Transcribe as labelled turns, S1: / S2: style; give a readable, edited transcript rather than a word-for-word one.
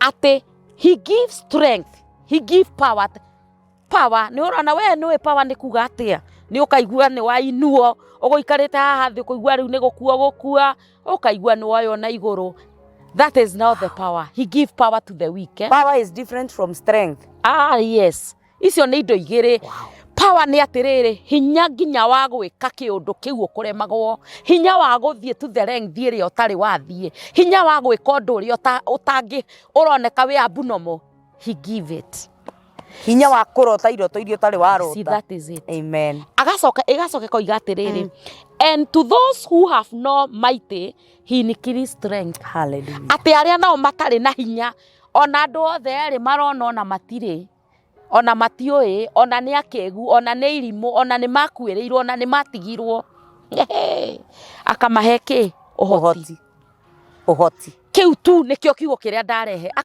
S1: ate he gives strength, he give power. Power ni urona we ni power ni kuga atia ni ukaigua ni wainuo ugoikarite haha thi kuigua riu ni gukua ukaigua ni wayona iguru. That is not the power. He give power to the weak.
S2: Power is different from strength.
S1: Yes. Icio ni indo igiri. Power ni atiriri hinya nginya wa gwika kiundu kiu ukuremagwo, hinya wa guthie to the length iri utari wathie, hinya wa gwika undu uri utangi uroneka we abunomo. He give it.
S2: Hinya wa kurota iroto irio tari warota.
S1: See, that is it.
S2: Amen.
S1: Igacoka koiga atiriri, and to those who have no mighty he increase strength.
S2: Hallelujah.
S1: Ati aria nao matari na hinya ona andu othe ri marona ona matire ona matioi ona ni akegu ona ni irimu ona ni makuirirwo ona ni matigirwo akamaheki uhoti.
S2: Uhoti.
S1: Kiu tu nikio kiugo kiria ndarehe.